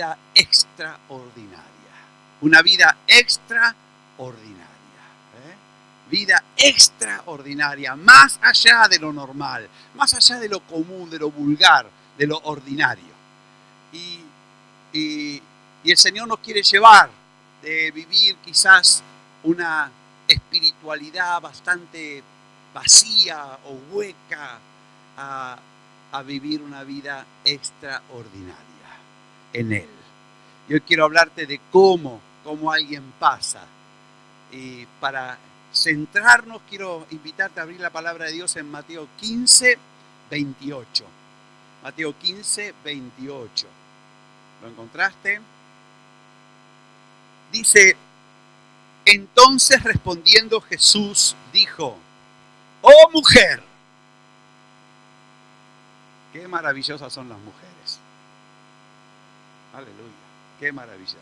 vida extraordinaria. Una vida extraordinaria. Vida extraordinaria, más allá de lo normal, más allá de lo común, de lo vulgar, de lo ordinario. Y el Señor nos quiere llevar de vivir quizás una espiritualidad bastante vacía o hueca a vivir una vida extraordinaria en Él. Yo quiero hablarte de cómo alguien pasa. Y para centrarnos, quiero invitarte a abrir la palabra de Dios en Mateo 15, 28. Mateo 15, 28. ¿Lo encontraste? Dice: entonces respondiendo Jesús dijo: oh mujer, qué maravillosas son las mujeres. Aleluya, qué maravillosas.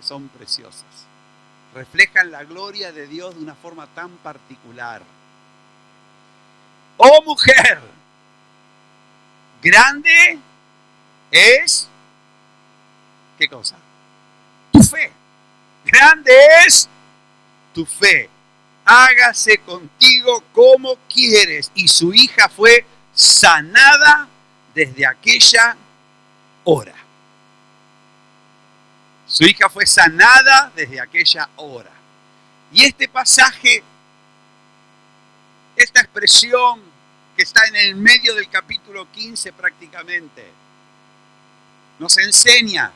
Son preciosas. Reflejan la gloria de Dios de una forma tan particular. Oh mujer, grande es, ¿qué cosa? Tu fe. Grande es tu fe. Hágase contigo como quieres. Y su hija fue sanada desde aquella hora. Su hija fue sanada desde aquella hora. Y este pasaje, esta expresión que está en el medio del capítulo 15 prácticamente, nos enseña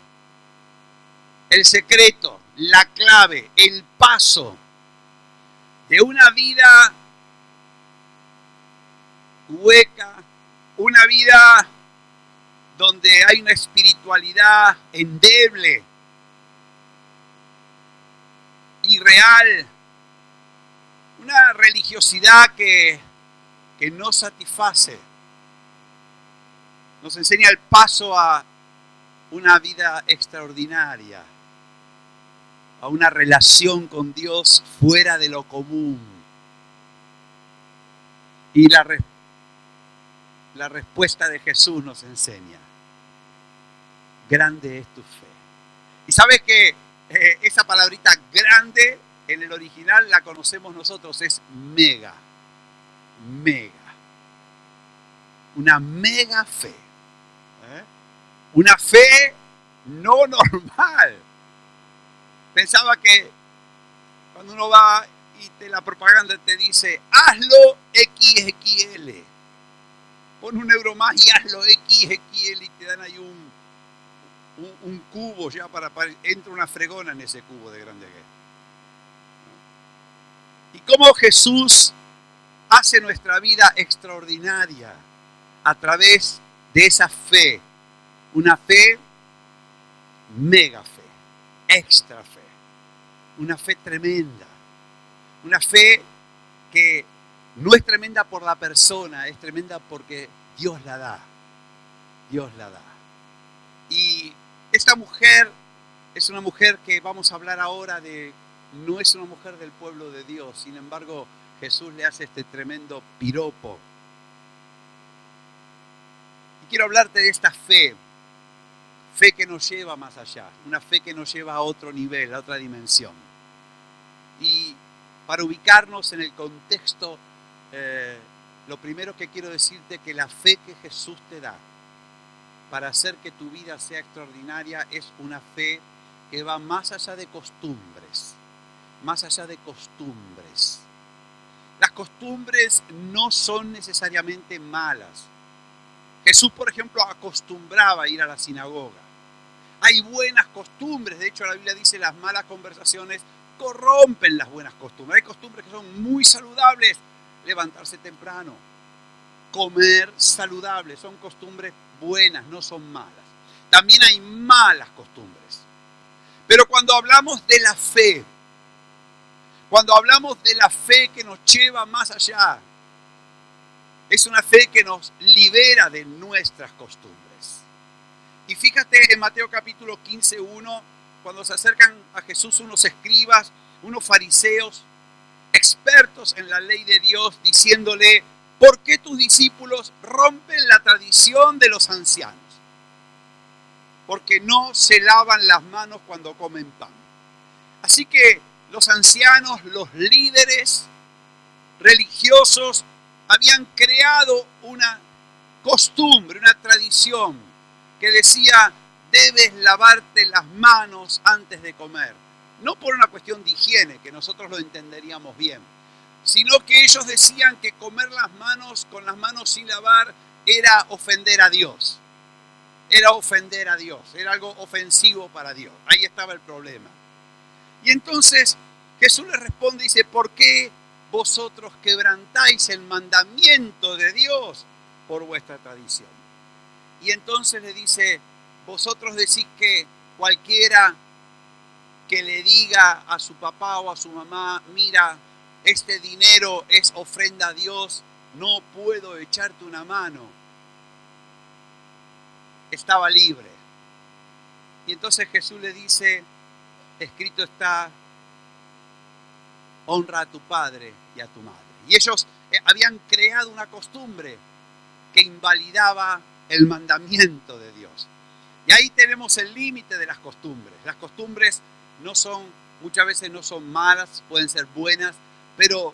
el secreto, la clave, el paso de una vida hueca, una vida donde hay una espiritualidad endeble, irreal, una religiosidad que no satisface. Nos enseña el paso a una vida extraordinaria, a una relación con Dios fuera de lo común. Y la respuesta de Jesús nos enseña: grande es tu fe. Y sabes que esa palabrita grande en el original la conocemos nosotros, es mega. Mega. Una mega fe. Una fe no normal. Pensaba que cuando uno va y la propaganda te dice: hazlo XXL. Pon un euro más y hazlo XXL, y te dan ahí un cubo ya para entra una fregona en ese cubo de grande que es. Y cómo Jesús hace nuestra vida extraordinaria a través de esa fe. Una fe, mega fe, extra fe. Una fe tremenda. Una fe que no es tremenda por la persona, es tremenda porque Dios la da. Dios la da. Y esta mujer es una mujer que vamos a hablar ahora de, no es una mujer del pueblo de Dios, sin embargo Jesús le hace este tremendo piropo. Y quiero hablarte de esta fe, fe que nos lleva más allá, una fe que nos lleva a otro nivel, a otra dimensión. Y para ubicarnos en el contexto, lo primero que quiero decirte es que la fe que Jesús te da para hacer que tu vida sea extraordinaria es una fe que va más allá de costumbres, más allá de costumbres. Las costumbres no son necesariamente malas. Jesús, por ejemplo, acostumbraba a ir a la sinagoga. Hay buenas costumbres, de hecho la Biblia dice: las malas conversaciones corrompen las buenas costumbres. Hay costumbres que son muy saludables: levantarse temprano, comer saludable, son costumbres buenas, no son malas. También hay malas costumbres. Pero cuando hablamos de la fe, cuando hablamos de la fe que nos lleva más allá, es una fe que nos libera de nuestras costumbres. Y fíjate en Mateo capítulo 15:1, cuando se acercan a Jesús unos escribas, unos fariseos, expertos en la ley de Dios, diciéndole: ¿por qué tus discípulos rompen la tradición de los ancianos? porque no se lavan las manos cuando comen pan. Así que los ancianos, los líderes religiosos habían creado una costumbre, una tradición que decía: debes lavarte las manos antes de comer. No por una cuestión de higiene, que nosotros lo entenderíamos bien, sino que ellos decían que comer con las manos sin lavar era ofender a Dios. Era ofender a Dios, era algo ofensivo para Dios. Ahí estaba el problema. Y entonces Jesús les responde y dice: ¿por qué vosotros quebrantáis el mandamiento de Dios por vuestra tradición? Y entonces le dice: vosotros decís que cualquiera que le diga a su papá o a su mamá: mira, este dinero es ofrenda a Dios, no puedo echarte una mano, estaba libre. Y entonces Jesús le dice: escrito está, honra a tu padre y a tu madre. Y ellos habían creado una costumbre que invalidaba el mandamiento de Dios. Y ahí tenemos el límite de las costumbres. Las costumbres muchas veces no son malas, pueden ser buenas, pero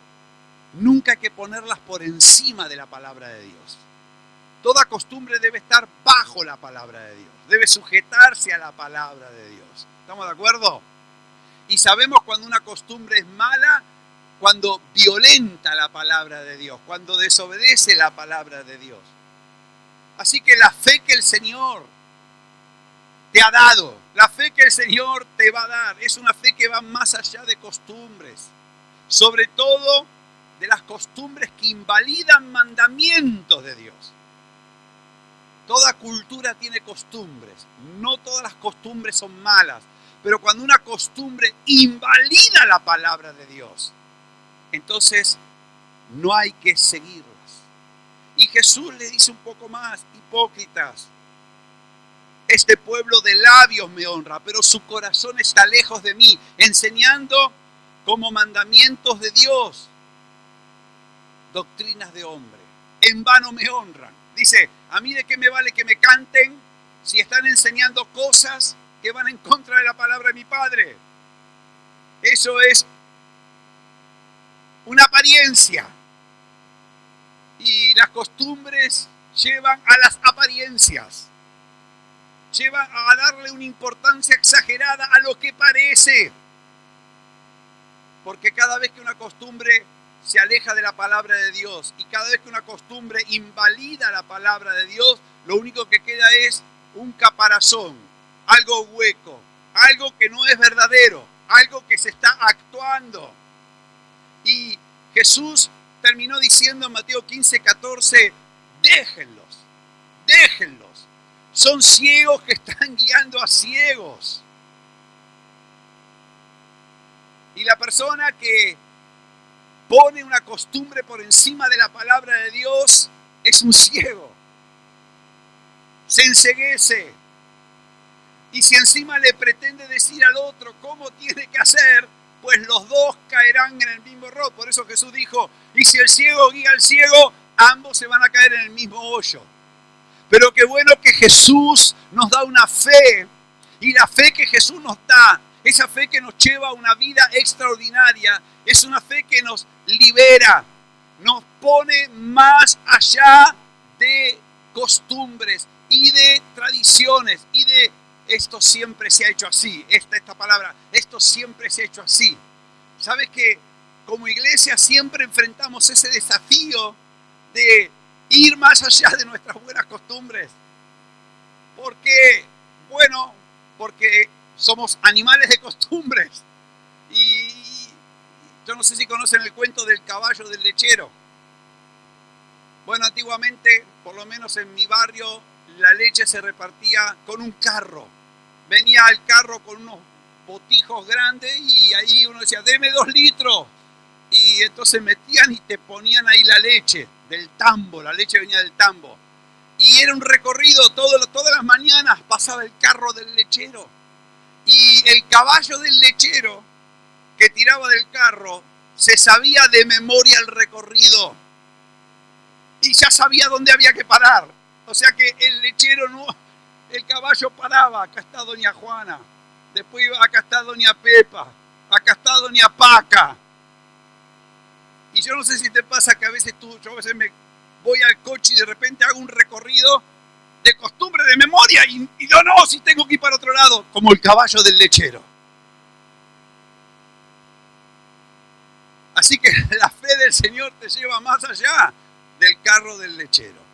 nunca hay que ponerlas por encima de la palabra de Dios. Toda costumbre debe estar bajo la palabra de Dios, debe sujetarse a la palabra de Dios. ¿Estamos de acuerdo? Y sabemos cuando una costumbre es mala, cuando violenta la palabra de Dios, cuando desobedece la palabra de Dios. Así que la fe que el Señor te ha dado, la fe que el Señor te va a dar, es una fe que va más allá de costumbres, sobre todo de las costumbres que invalidan mandamientos de Dios. Toda cultura tiene costumbres, no todas las costumbres son malas, pero cuando una costumbre invalida la palabra de Dios, entonces no hay que seguirlas. Y Jesús le dice un poco más: hipócritas, este pueblo de labios me honra, pero su corazón está lejos de mí, enseñando como mandamientos de Dios doctrinas de hombre. En vano me honran. Dice: ¿a mí de qué me vale que me canten si están enseñando cosas que van en contra de la palabra de mi Padre? Eso es una apariencia. Y las costumbres llevan a las apariencias. Llevan a darle una importancia exagerada a lo que parece. Porque cada vez que una costumbre se aleja de la palabra de Dios y cada vez que una costumbre invalida la palabra de Dios, lo único que queda es un caparazón, algo hueco, algo que no es verdadero, algo que se está actuando. Y Jesús terminó diciendo en Mateo 15:14: déjenlos, déjenlos. Son ciegos que están guiando a ciegos. Y la persona que pone una costumbre por encima de la palabra de Dios es un ciego. Se enceguece. Y si encima le pretende decir al otro cómo tiene que hacer, pues los dos caerán en el mismo error. Por eso Jesús dijo: y si el ciego guía al ciego, ambos se van a caer en el mismo hoyo. Pero qué bueno que Jesús nos da una fe, y la fe que Jesús nos da, esa fe que nos lleva a una vida extraordinaria, es una fe que nos libera, nos pone más allá de costumbres y de tradiciones y de esto siempre se ha hecho así, esta palabra, esto siempre se ha hecho así. ¿Sabes que como iglesia siempre enfrentamos ese desafío de ir más allá de nuestras buenas costumbres? Porque somos animales de costumbres. Y yo no sé si conocen el cuento del caballo del lechero. Bueno, antiguamente, por lo menos en mi barrio, la leche se repartía con un carro. Venía el carro con unos botijos grandes y ahí uno decía: deme 2 litros. Y entonces metían y te ponían ahí la leche del tambo, la leche venía del tambo. Y era un recorrido, todas las mañanas pasaba el carro del lechero. Y el caballo del lechero que tiraba del carro se sabía de memoria el recorrido. Y ya sabía dónde había que parar. O sea que el lechero El caballo paraba, acá está doña Juana. Después iba, acá está doña Pepa. Acá está doña Paca. Y yo no sé si te pasa que a veces yo a veces me voy al coche y de repente hago un recorrido de costumbre, de memoria, y yo no, si tengo que ir para otro lado, como el caballo del lechero. Así que la fe del Señor te lleva más allá del carro del lechero.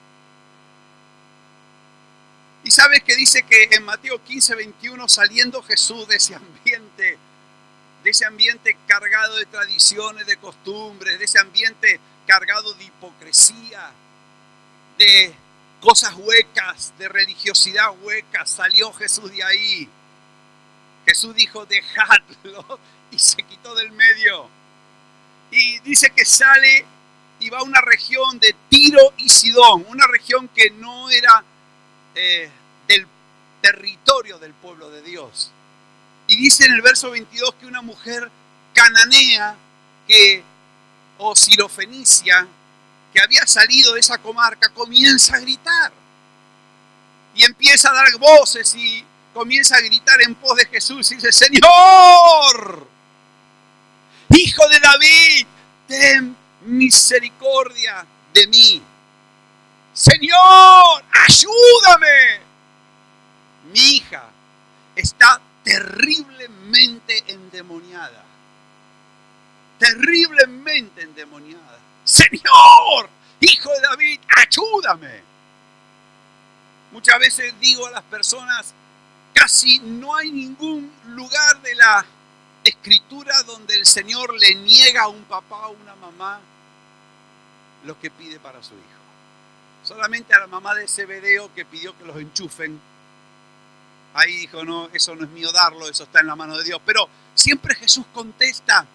Y sabes que dice que en Mateo 15, 21, saliendo Jesús de ese ambiente cargado de tradiciones, de costumbres, de ese ambiente cargado de hipocresía, de cosas huecas, de religiosidad hueca, salió Jesús de ahí. Jesús dijo, dejadlo, y se quitó del medio. Y dice que sale y va a una región de Tiro y Sidón, una región que no era del territorio del pueblo de Dios. Y dice en el verso 22 que una mujer cananea o sirofenicia que había salido de esa comarca comienza a gritar. Y empieza a dar voces y comienza a gritar en pos de Jesús y dice, Señor, Hijo de David, ten misericordia de mí. Señor, ayúdame. Mi hija está terriblemente endemoniada. Terriblemente endemoniada. Señor, Hijo de David, ayúdame. Muchas veces digo a las personas, casi no hay ningún lugar de la Escritura donde el Señor le niega a un papá o una mamá lo que pide para su hijo. Solamente a la mamá de Zebedeo que pidió que los enchufen. Ahí dijo, no, eso no es mío darlo, eso está en la mano de Dios. Pero siempre Jesús contesta.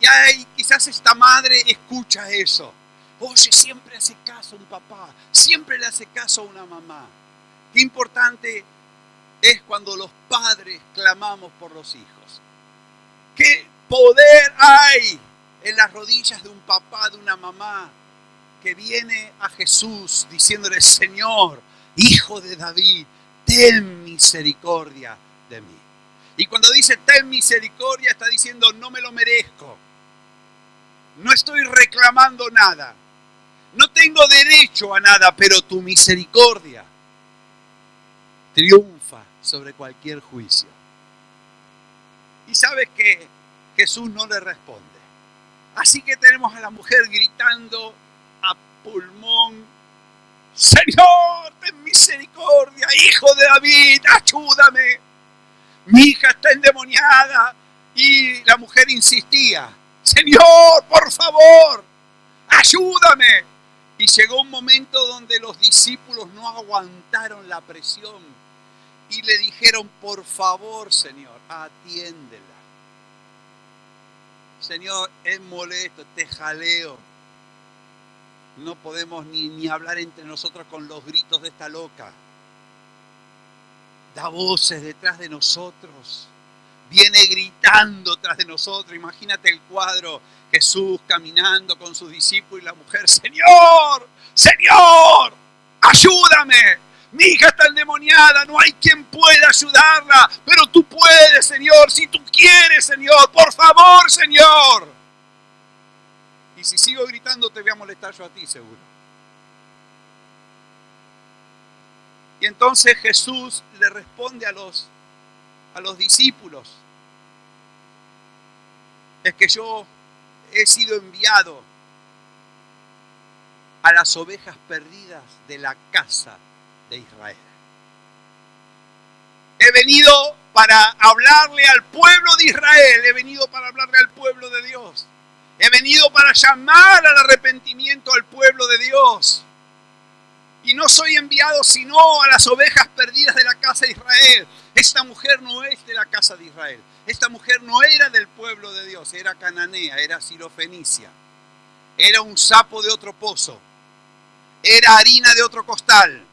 Y ahí quizás esta madre escucha eso. Oye, siempre hace caso a un papá, siempre le hace caso a una mamá. Qué importante es cuando los padres clamamos por los hijos. Qué poder hay en las rodillas de un papá, de una mamá, que viene a Jesús diciéndole, Señor, Hijo de David, ten misericordia de mí. Y cuando dice ten misericordia, está diciendo no me lo merezco. No estoy reclamando nada. No tengo derecho a nada, pero tu misericordia triunfa sobre cualquier juicio. Y sabes que Jesús no le responde. Así que tenemos a la mujer gritando a pulmón, Señor, ten misericordia, Hijo de David, ayúdame. Mi hija está endemoniada. Y la mujer insistía, Señor, por favor, ayúdame. Y llegó un momento donde los discípulos no aguantaron la presión y le dijeron, por favor, Señor, atiéndela. Señor, es molesto, te jaleo. No podemos ni hablar entre nosotros con los gritos de esta loca. Da voces detrás de nosotros. Viene gritando tras de nosotros. Imagínate el cuadro. Jesús caminando con sus discípulos y la mujer. Señor, Señor, ayúdame. Mi hija está endemoniada. No hay quien pueda ayudarla. Pero tú puedes, Señor. Si tú quieres, Señor. Por favor, Señor. Y si sigo gritando te voy a molestar yo a ti, seguro. Y entonces Jesús le responde a los discípulos. Es que yo he sido enviado a las ovejas perdidas de la casa de Israel. He venido para hablarle al pueblo de Israel, he venido para hablarle al pueblo de Dios. He venido para llamar al arrepentimiento al pueblo de Dios. Y no soy enviado sino a las ovejas perdidas de la casa de Israel. Esta mujer no es de la casa de Israel. Esta mujer no era del pueblo de Dios, era cananea, era sirofenicia. Era un sapo de otro pozo. Era harina de otro costal.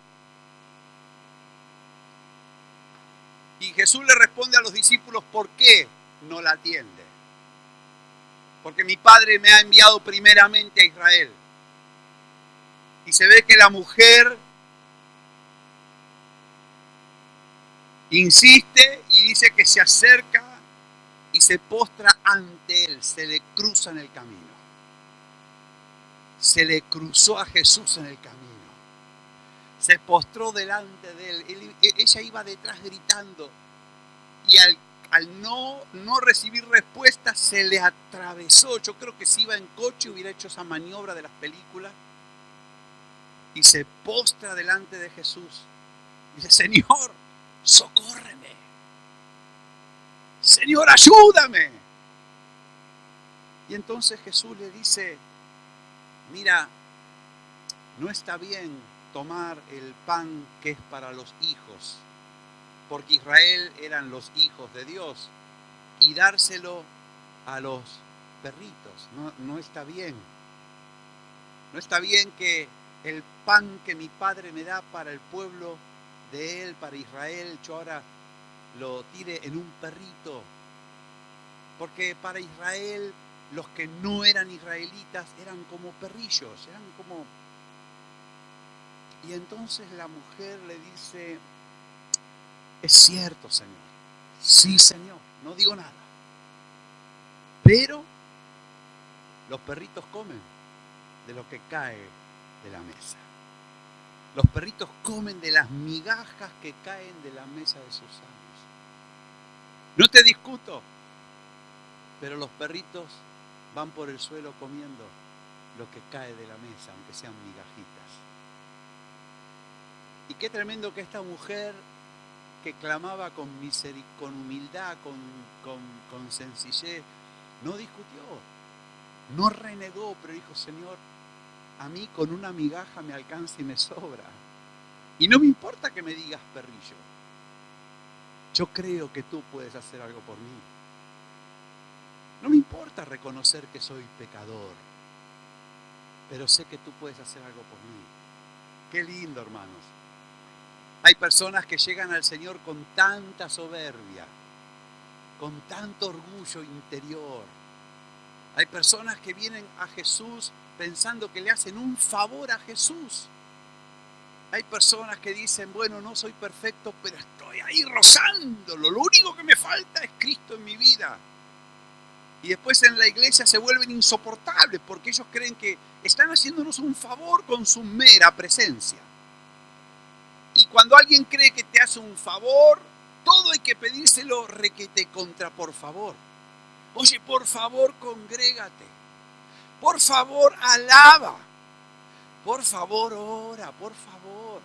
Y Jesús le responde a los discípulos, ¿por qué no la atiende? Porque mi Padre me ha enviado primeramente a Israel. Y se ve que la mujer Insiste y dice que se acerca y se postra ante él, se le cruza en el camino. Se le cruzó a Jesús en el camino. Se postró delante de él. Ella iba detrás gritando y al no recibir respuesta se le atravesó. Yo creo que si iba en coche hubiera hecho esa maniobra de las películas. Y se postra delante de Jesús. Dice, Señor, socórreme. Señor, ayúdame. Y entonces Jesús le dice, mira, no está bien tomar el pan que es para los hijos, porque Israel eran los hijos de Dios, y dárselo a los perritos. No está bien. No está bien que el pan que mi padre me da para el pueblo de él, para Israel, yo ahora lo tire en un perrito. Porque para Israel, los que no eran israelitas eran como perrillos, eran como... Y entonces la mujer le dice, es cierto, Señor. Sí, Señor, no digo nada. Pero los perritos comen de lo que cae de la mesa. Los perritos comen de las migajas que caen de la mesa de sus amos. No te discuto, pero los perritos van por el suelo comiendo lo que cae de la mesa, aunque sean migajitas. Y qué tremendo que esta mujer que clamaba con humildad, con sencillez, no discutió, no renegó, pero dijo, Señor, a mí con una migaja me alcanza y me sobra. Y no me importa que me digas perrillo. Yo creo que tú puedes hacer algo por mí. No me importa reconocer que soy pecador, pero sé que tú puedes hacer algo por mí. Qué lindo, hermanos. Hay personas que llegan al Señor con tanta soberbia, con tanto orgullo interior. Hay personas que vienen a Jesús pensando que le hacen un favor a Jesús. Hay personas que dicen, bueno, no soy perfecto, pero estoy ahí rozándolo. Lo único que me falta es Cristo en mi vida. Y después en la iglesia se vuelven insoportables porque ellos creen que están haciéndonos un favor con su mera presencia. Y cuando alguien cree que te hace un favor, todo hay que pedírselo requete contra por favor. Oye, por favor, congrégate. Por favor, alaba. Por favor, ora. Por favor,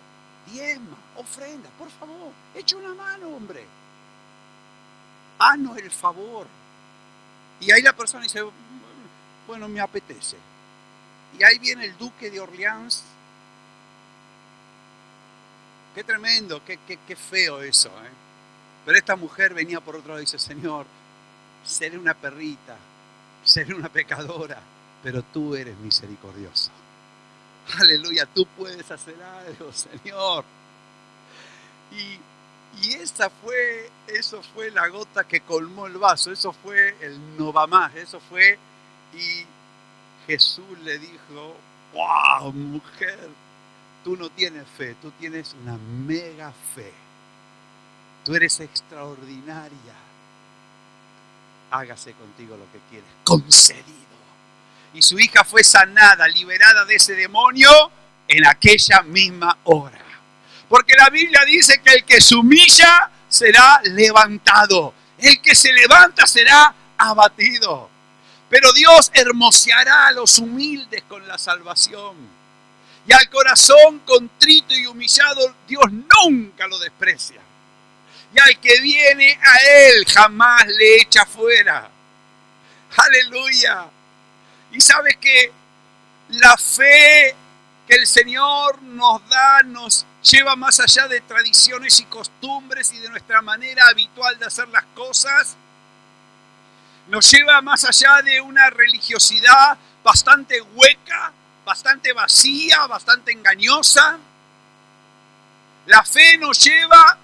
diezma, ofrenda. Por favor, echa una mano, hombre. Haznos el favor. Y ahí la persona dice, bueno, me apetece. Y ahí viene el duque de Orleans. Qué tremendo, qué feo eso, ¿eh? Pero esta mujer venía por otro lado y dice, Señor, seré una perrita, seré una pecadora, pero tú eres misericordioso. Aleluya, tú puedes hacer algo, Señor. Y eso fue la gota que colmó el vaso, eso fue el no va más, eso fue, y Jesús le dijo, wow, mujer, tú no tienes fe, tú tienes una mega fe. Tú eres extraordinaria. Hágase contigo lo que quieres. Concedido. Y su hija fue sanada, liberada de ese demonio en aquella misma hora. Porque la Biblia dice que el que se humilla será levantado. El que se levanta será abatido. Pero Dios hermoseará a los humildes con la salvación. Y al corazón contrito y humillado, Dios nunca lo desprecia. Y al que viene a Él jamás le echa fuera. Aleluya. Y sabes que la fe que el Señor nos da nos lleva más allá de tradiciones y costumbres y de nuestra manera habitual de hacer las cosas. Nos lleva más allá de una religiosidad bastante hueca, bastante vacía, bastante engañosa. La fe nos lleva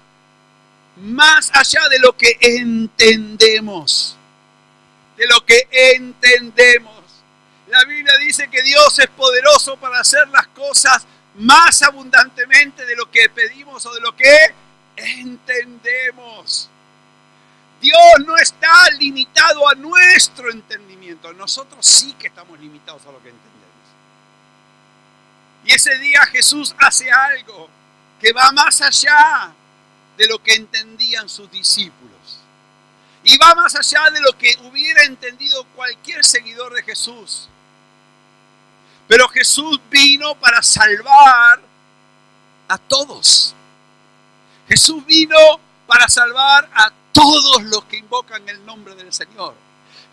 más allá de lo que entendemos. De lo que entendemos. La Biblia dice que Dios es poderoso para hacer las cosas más abundantemente de lo que pedimos o de lo que entendemos. Dios no está limitado a nuestro entendimiento. Nosotros sí que estamos limitados a lo que entendemos. Y ese día Jesús hace algo que va más allá de lo que entendían sus discípulos. Y va más allá de lo que hubiera entendido cualquier seguidor de Jesús. Pero Jesús vino para salvar a todos. Jesús vino para salvar a todos los que invocan el nombre del Señor.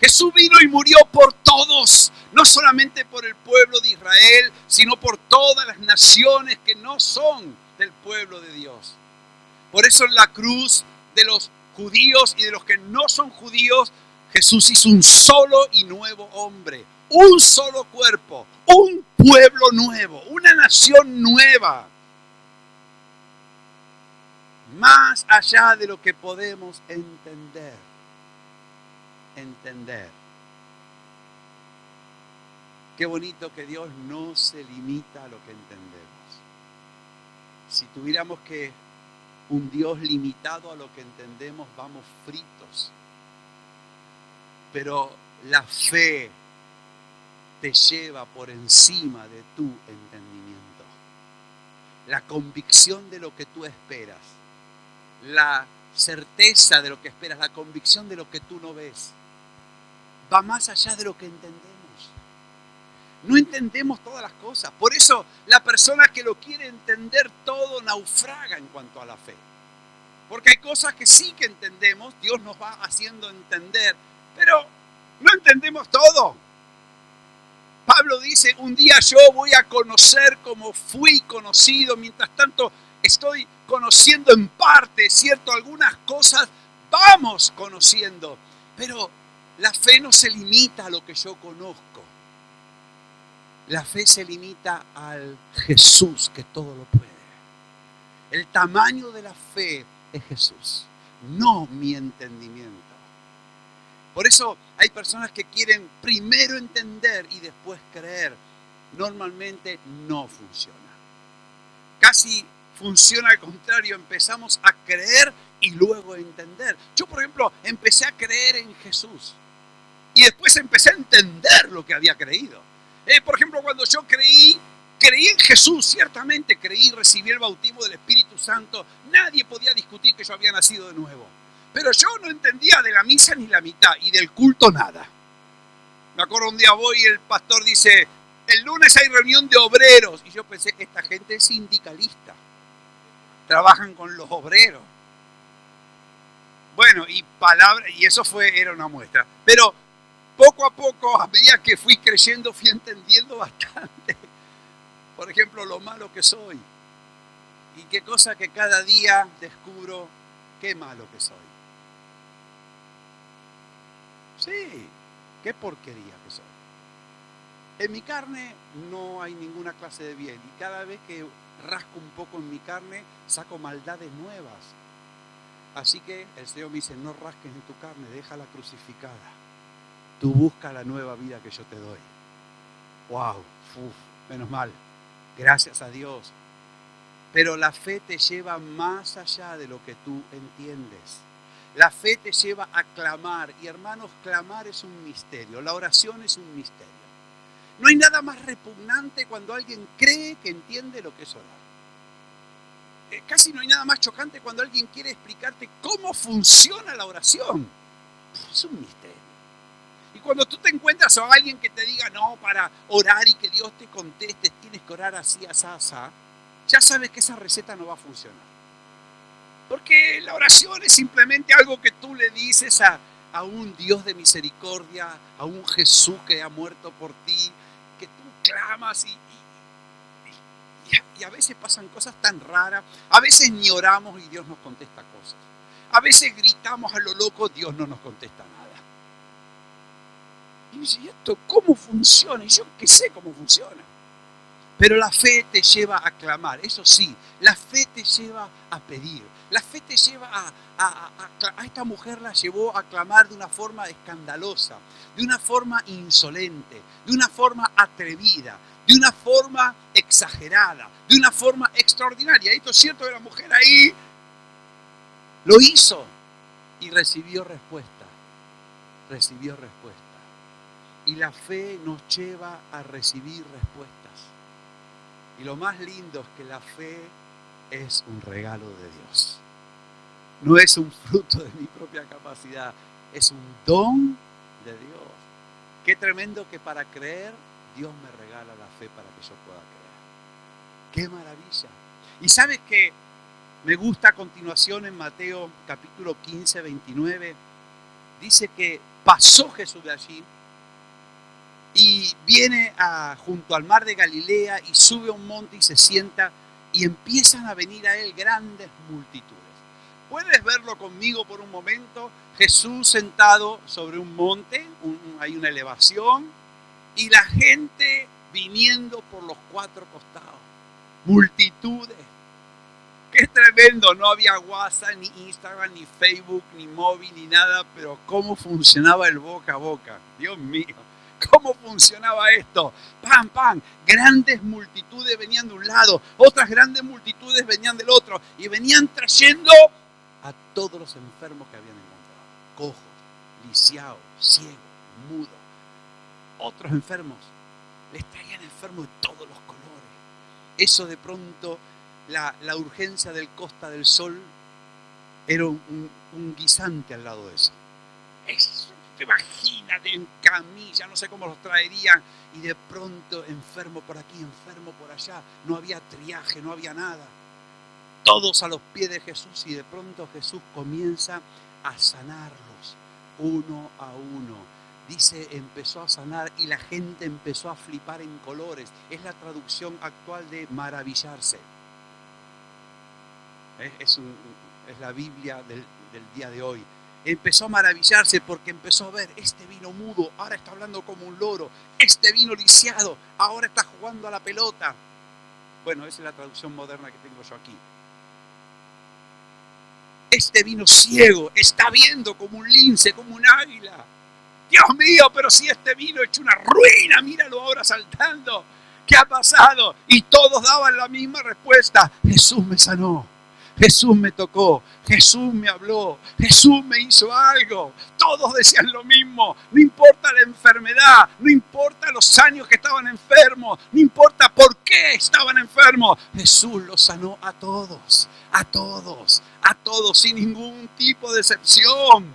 Jesús vino y murió por todos, no solamente por el pueblo de Israel, sino por todas las naciones que no son del pueblo de Dios. Por eso en la cruz de los judíos y de los que no son judíos, Jesús hizo un solo y nuevo hombre, un solo cuerpo, un pueblo nuevo, una nación nueva. Más allá de lo que podemos entender. Qué bonito que Dios no se limita a lo que entendemos. Si tuviéramos que un Dios limitado a lo que entendemos, vamos fritos. Pero la fe te lleva por encima de tu entendimiento. La convicción de lo que tú esperas. La certeza de lo que esperas, la convicción de lo que tú no ves, va más allá de lo que entendemos. No entendemos todas las cosas. Por eso la persona que lo quiere entender todo naufraga en cuanto a la fe. Porque hay cosas que sí que entendemos, Dios nos va haciendo entender, pero no entendemos todo. Pablo dice, un día yo voy a conocer como fui conocido, mientras tanto estoy conociendo en parte, ¿cierto? Algunas cosas vamos conociendo, pero la fe no se limita a lo que yo conozco. La fe se limita al Jesús que todo lo puede. El tamaño de la fe es Jesús, no mi entendimiento. Por eso hay personas que quieren primero entender y después creer. Normalmente no funciona. Casi funciona al contrario, empezamos a creer y luego a entender. Yo, por ejemplo, empecé a creer en Jesús y después empecé a entender lo que había creído. Por ejemplo, cuando yo creí en Jesús, ciertamente creí, recibí el bautismo del Espíritu Santo, nadie podía discutir que yo había nacido de nuevo. Pero yo no entendía de la misa ni la mitad y del culto nada. Me acuerdo un día voy y el pastor dice, el lunes hay reunión de obreros. Y yo pensé, esta gente es sindicalista. Trabajan con los obreros. Bueno, y eso era una muestra. Pero poco a poco, a medida que fui creyendo, fui entendiendo bastante. Por ejemplo, lo malo que soy. Y qué cosa que cada día descubro qué malo que soy. Sí, qué porquería que soy. En mi carne no hay ninguna clase de bien. Y cada vez que rasco un poco en mi carne, saco maldades nuevas. Así que el Señor me dice, no rasques en tu carne, déjala crucificada. Tú busca la nueva vida que yo te doy. ¡Wow! Menos mal. Gracias a Dios. Pero la fe te lleva más allá de lo que tú entiendes. La fe te lleva a clamar. Y hermanos, clamar es un misterio. La oración es un misterio. No hay nada más repugnante cuando alguien cree que entiende lo que es orar. Casi no hay nada más chocante cuando alguien quiere explicarte cómo funciona la oración. Es un misterio. Y cuando tú te encuentras a alguien que te diga, no, para orar y que Dios te conteste, tienes que orar así, así, así, ya sabes que esa receta no va a funcionar. Porque la oración es simplemente algo que tú le dices a un Dios de misericordia, a un Jesús que ha muerto por ti, que tú clamas y a veces pasan cosas tan raras. A veces ni oramos y Dios nos contesta cosas. A veces gritamos a lo loco, Dios no nos contesta nada. Y dice, ¿y esto cómo funciona? Y yo que sé cómo funciona. Pero la fe te lleva a clamar, eso sí, la fe te lleva a pedir. La fe te lleva a esta mujer la llevó a clamar de una forma escandalosa, de una forma insolente, de una forma atrevida, de una forma exagerada, de una forma extraordinaria. Esto es cierto que la mujer ahí Lo hizo y recibió respuesta. Recibió respuesta. Y la fe nos lleva a recibir respuestas. Y lo más lindo es que la fe es un regalo de Dios. No es un fruto de mi propia capacidad, es un don de Dios. Qué tremendo que para creer, Dios me regala la fe para que yo pueda creer. ¡Qué maravilla! Y ¿sabes qué? Me gusta a continuación en Mateo capítulo 15, 29. Dice que pasó Jesús de allí y viene junto al mar de Galilea y sube a un monte y se sienta y empiezan a venir a él grandes multitudes. ¿Puedes verlo conmigo por un momento? Jesús sentado sobre un monte, hay una elevación, y la gente viniendo por los cuatro costados. Multitudes. ¡Qué tremendo! No había WhatsApp, ni Instagram, ni Facebook, ni móvil, ni nada, pero cómo funcionaba el boca a boca. Dios mío, ¿cómo funcionaba esto? ¡Pam, pam! Grandes multitudes venían de un lado, otras grandes multitudes venían del otro, y venían trayendo a todos los enfermos que habían encontrado. Cojos, lisiados, ciegos, mudos, otros enfermos. Les traían enfermos de todos los colores. Eso de pronto, la urgencia del Costa del Sol era un guisante al lado de eso. Eso, te imaginas, en camilla, no sé cómo los traerían, y de pronto enfermo por aquí, enfermo por allá. No había triaje, no había nada. Todos a los pies de Jesús, y de pronto Jesús comienza a sanarlos uno a uno. Dice, empezó a sanar y la gente empezó a flipar en colores. Es la traducción actual de maravillarse. Es la Biblia del día de hoy. Empezó a maravillarse porque empezó a ver, este vino mudo, ahora está hablando como un loro. Este vino lisiado, ahora está jugando a la pelota. Bueno, esa es la traducción moderna que tengo yo aquí. Este vino ciego, está viendo como un lince, como un águila. Dios mío, pero si este vino hecho una ruina, míralo ahora saltando. ¿Qué ha pasado? Y todos daban la misma respuesta. Jesús me sanó. Jesús me tocó, Jesús me habló, Jesús me hizo algo. Todos decían lo mismo, no importa la enfermedad, no importa los años que estaban enfermos, no importa por qué estaban enfermos. Jesús los sanó a todos, a todos, a todos, sin ningún tipo de excepción.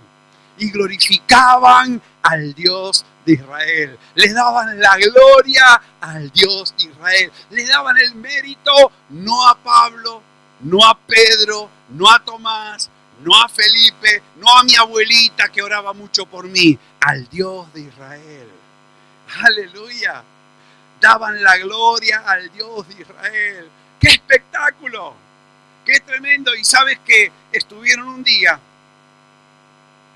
Y glorificaban al Dios de Israel. Le daban la gloria al Dios de Israel. Le daban el mérito no a Pablo, no a Pedro, no a Tomás, no a Felipe, no a mi abuelita que oraba mucho por mí, al Dios de Israel. ¡Aleluya! Daban la gloria al Dios de Israel. ¡Qué espectáculo! ¡Qué tremendo! Y sabes que estuvieron un día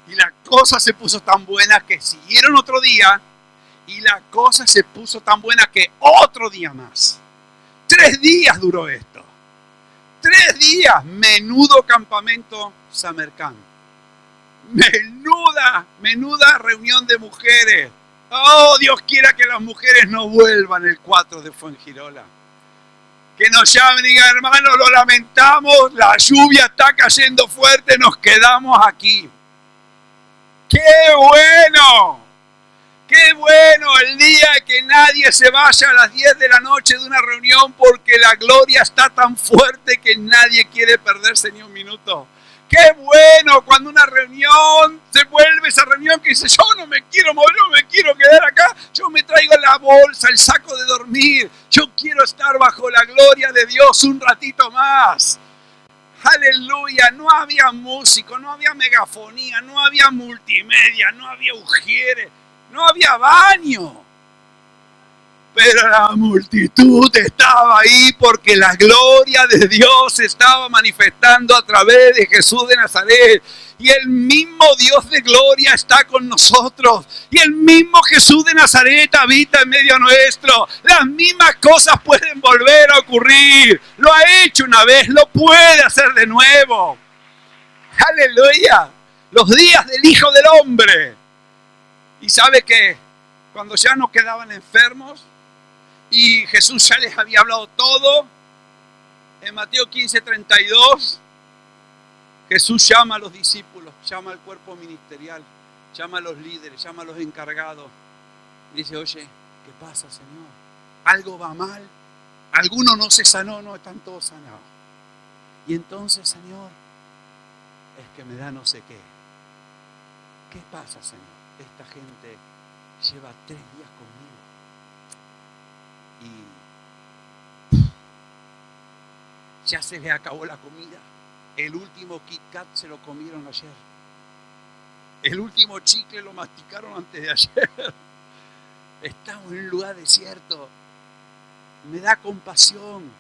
y la cosa se puso tan buena que siguieron otro día y la cosa se puso tan buena que otro día más. 3 días duró esto. 3 días, menudo campamento Samercán. Menuda reunión de mujeres. Oh, Dios quiera que las mujeres no vuelvan el 4 de Fuengirola. Que nos llamen y digan, hermano, lo lamentamos, la lluvia está cayendo fuerte, nos quedamos aquí. ¡Qué bueno! ¡Qué bueno el día que nadie se vaya a las 10 de la noche de una reunión porque la gloria está tan fuerte que nadie quiere perderse ni un minuto! ¡Qué bueno cuando una reunión se vuelve esa reunión que dice, yo no me quiero mover, no me quiero quedar acá, yo me traigo la bolsa, el saco de dormir, yo quiero estar bajo la gloria de Dios un ratito más! ¡Aleluya! No había músico, no había megafonía, no había multimedia, no había ujieres, no había baño. Pero la multitud estaba ahí porque la gloria de Dios se estaba manifestando a través de Jesús de Nazaret. Y el mismo Dios de gloria está con nosotros. Y el mismo Jesús de Nazaret habita en medio nuestro. Las mismas cosas pueden volver a ocurrir. Lo ha hecho una vez, lo puede hacer de nuevo. ¡Aleluya! Los días del Hijo del Hombre. Y sabe que cuando ya no quedaban enfermos y Jesús ya les había hablado todo, en Mateo 15:32 Jesús llama a los discípulos, llama al cuerpo ministerial, llama a los líderes, llama a los encargados. Dice, oye, ¿qué pasa, Señor? ¿Algo va mal? ¿Alguno no se sanó? No, están todos sanados. Y entonces, Señor, es que me da no sé qué. ¿Qué pasa, Señor? Esta gente lleva 3 días conmigo y ya se les acabó la comida. El último Kit Kat se lo comieron ayer. El último chicle lo masticaron antes de ayer. Estamos en un lugar desierto. Me da compasión.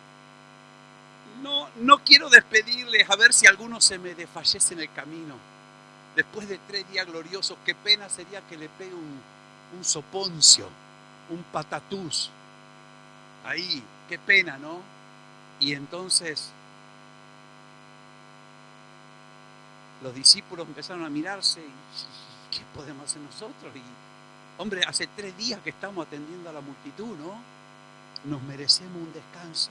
No quiero despedirles a ver si alguno se me desfallece en el camino. Después de 3 días gloriosos, qué pena sería que le pegue un soponcio, un patatús. Ahí, qué pena, ¿no? Y entonces los discípulos empezaron a mirarse y ¿qué podemos hacer nosotros? Y, hombre, hace 3 días que estamos atendiendo a la multitud, ¿no? Nos merecemos un descanso.